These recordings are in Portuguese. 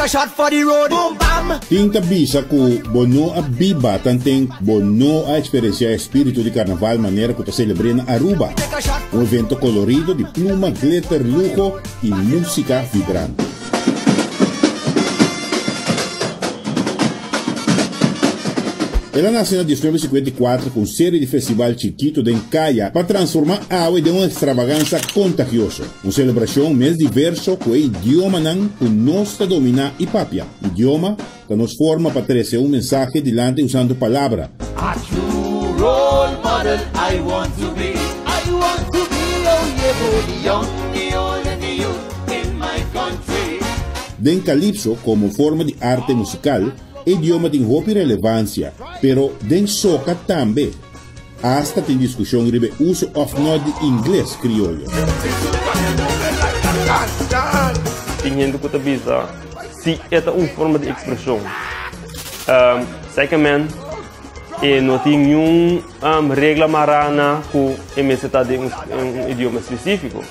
shot for the road. Boom bam. Tinta bisa ku bono a biba tanteng bono a experienciar espírito de carnaval maneira que se celebra na Aruba. Um evento colorido de pluma, glitter, lujo e música vibrante. Ela nasceu em 1954 com série de festival chiquito de Encaya para transformar a água de uma extravagância contagiosa. Uma celebração mais diversa com o idioma que nós domina e papia. Idioma que nos forma para trazer um mensagem dilante usando palavra. A true role model I want to be. I want to be the young, the old and the youth in my country. Den calypso como forma de arte musical, idioma tem roupa e relevância, pero den soca também. Hasta tem discussão sobre o uso of not de inglês crioulo. Tingendo que bisa, se é uma forma de expressão. Secondamente, não tem nenhuma regra marana que emita de idioma específico.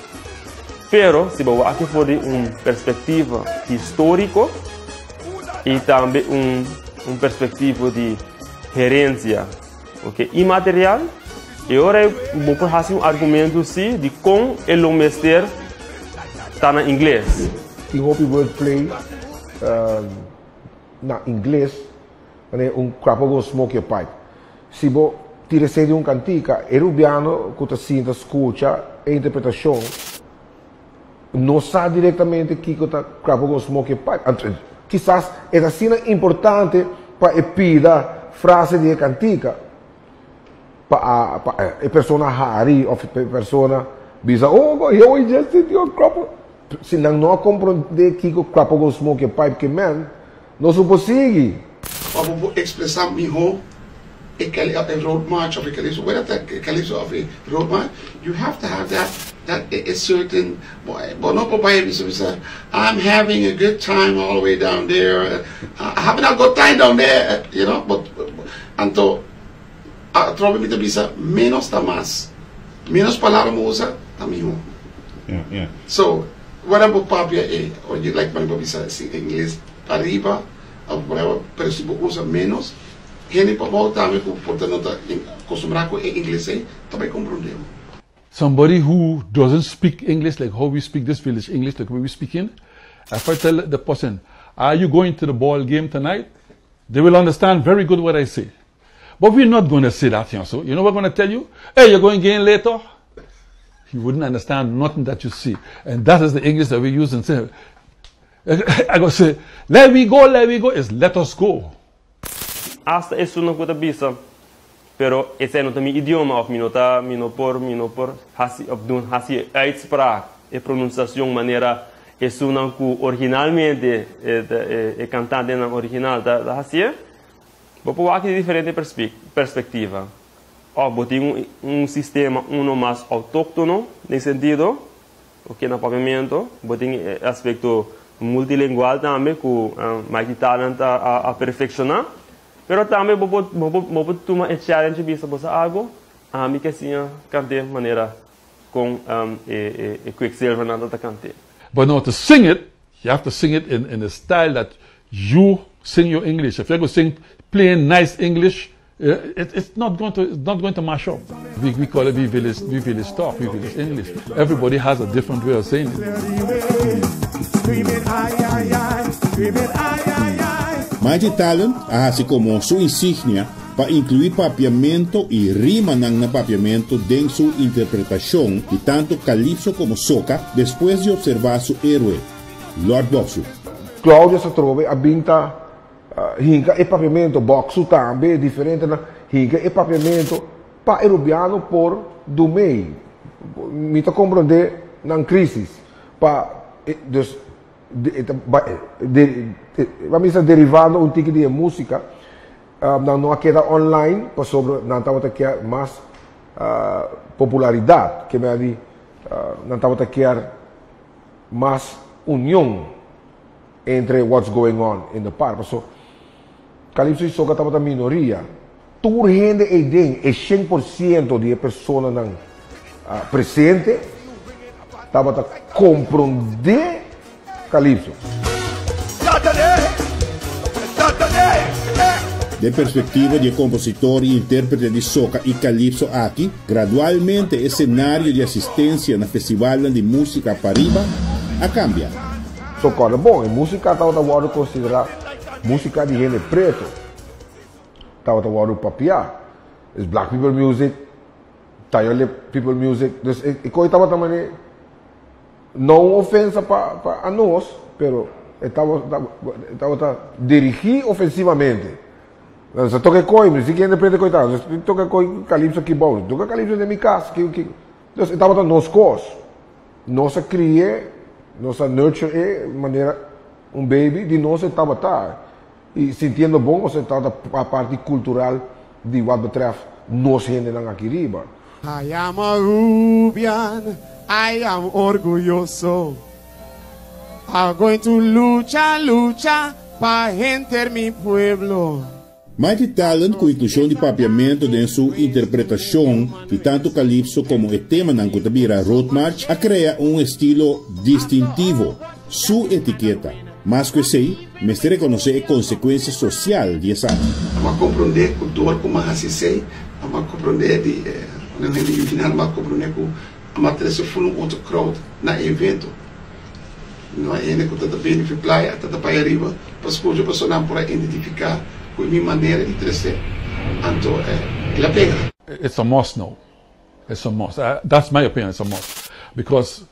Pero, se você aqui for de uma perspectiva histórica, e também perspectiva de gerência, okay? Imaterial, e agora eu vou fazer um argumento sim de como o mestre está na inglês. Eu hope wordplay na inglês, crapago smoke your pipe. Se você tira de uma cantica, erubiano que você sinta, escuta e interpretação, não sabe diretamente que você crapago smoke your pipe. Quizás é assim importante para a frase de cantica para a pessoa hari ou a pessoa bisa eu just did your crop. Se não compreender que o crop go smoke pipe que man não se pode para expressar melhor a road march of a calypso, whether that calypso of a road march, you have to have that a certain I'm having a good time all the way down there. Having a good time down there, you know, but anto trobe mi bisa menos ta más. Menos palabra mo usa ta miho. Yeah. So, what about papia or you like man bisa in English arriba or whatever, pero si usa menos, gente pa mo tami ko portanto acostumbrado com inglês, também compreendemos. Somebody who doesn't speak English like how we speak this village English, like we speak in, if I tell the person, are you going to the ball game tonight? They will understand very good what I say. But we're not going to say that here. So, you know what I'm going to tell you? Hey, you're going game later? You wouldn't understand nothing that you see. And that is the English that we use and say. I go say, let we go, is let us go. Hasta isso não pode bisa. Pero esse não tem idioma of minopor hasi uitspraak e pronunciação maneira isso não que originalmente é cantante na original da hasi. Vou aqui diferente perspectiva. Tem sistema mais autóctono nesse sentido, o que na papiamento, tem aspecto multilingual também que mais talento a perfeccionar. Pero também vou tomar esse challenge bisa bosa algo, a mim que assim cante maneira com Quicksilver na da cante. But now to sing it, you have to sing it in a style that you sing your English. If you go sing plain nice English, it's not going to mash up. We call it we village talk, we village English. Everybody has a different way of saying it. Magic Talent hace como su insignia para incluir papiamento y rima na papiamento en su interpretación de tanto calypso como soca después de observar su héroe, Lord Boxu. Claudia se trova a binta hinga e papiamento Boxu também diferente na hinga e papiamento para erubiano por do meio. Me tá compreender na crise para vamos dizer derivado um tipo de música não queda online para sobre não estava a criar mais popularidade que me ali não estava a criar mais união entre what's going on in the park. So calypso e soca estava a minoria. Tudo gente é 100% de pessoas não presente estava a compreender calypso. De perspectiva de compositor e intérprete de soca e calypso aqui, gradualmente o cenário de assistência na Festival de Música Pariba cambia. So, cara, bom, a música estava considerada música de gente preto. Estava papiar. É black people music, Tayole people music. Dus ik estava também, não ofensa para nós, pero estava dirigir ofensivamente. Se toca coi, se quem preto coitado, se toca coi calypso que bom, toca calypso de minha casa, que. Dus estava nos cos. Nossa cria, nossa nurture, maneira baby de nós estava e sentindo bom, você estava a parte cultural de what betreft nós gente aqui riba. I am a Rubian, I am orgulloso. I'm going to lucha para enter mi pueblo. Mighty Talent, com inclusão de papiamento em sua interpretação de tanto calypso como o tema na Kutabira Road March, cria estilo distintivo, sua etiqueta. Mas que sei, me se reconhecer a consequência social de essa. Vamos compreender a cultura como assim sei, vamos compreender não é de final, vamos compreender que a matéria se for outro crowd na evento. Não é ainda que está bem de praia, está para arriba, para escolher a pessoa não pode identificar com a minha maneira de crescer. Então, ela pega. It's a must now. It's a must. That's my opinion. It's a must because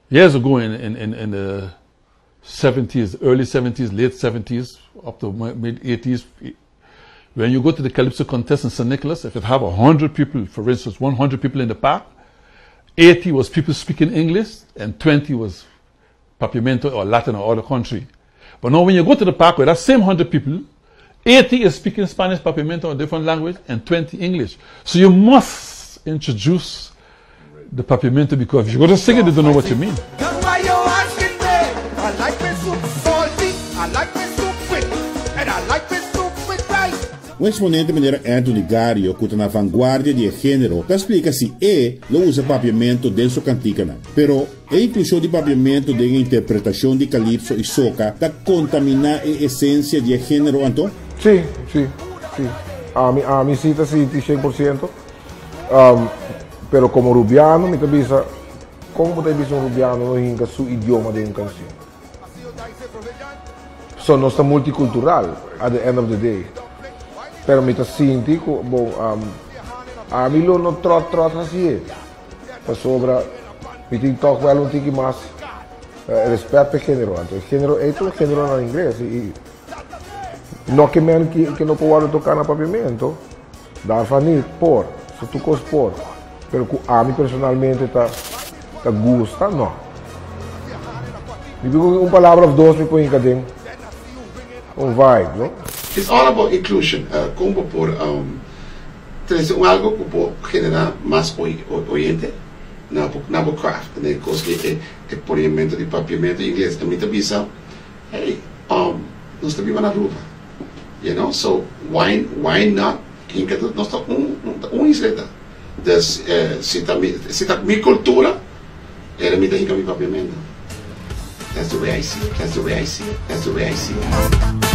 years ago in the 70s, early 70s, late 70s, up to mid 80s, when you go to the Calypso contest in St. Nicholas, if it have 100 people, for instance, 100 people in the park, 80 was people speaking English and 20 was Papiamento or Latin or other country. But now when you go to the park with that same 100 people, 80 is speaking Spanish, Papiamento or different language and 20 English. So you must introduce the Papiamento because if you go to sing it, they don't know what you mean. That's why you're asking me. I like me soup salty, I like me soup quick, and I like me soup with rice. Exponente maneira Anthony Gario, que está na vanguardia de gênero, explica se lo usa papiamento dentro sua cantica. Pero a inclusão de papiamento de interpretação de calypso e soca está contamina a essência de gênero, Anto? Sim. A mim cita 100%. Pero como rubiano, me avisa como você diz rubiano não hinca seu idioma de uma canção. So nós está multicultural at the end of the day. Pero me sinto bom, a mim não trota assim. Para sobra, me tem toque well um tique mais respeito ao gênero. O gênero é o gênero em inglês e não que men que não pode tocar na papiamento, dá fanit por, se tu cos por. Pero a mim personalmente tá gusta não. Me digo palavra ou duas me põe em cadê vibe, não? It's all about inclusion. Como por trazer algo que pode generar mais oyente na craft, né? Coisa que é polimento de papiamento em inglês. Também te avisa, hey, nós estamos na rua, you know? So why not? Nós estamos isleta. Dus se tá minha cultura, era me dar em papiamento. That's the way I see it. That's the way I see it. That's the way I see it.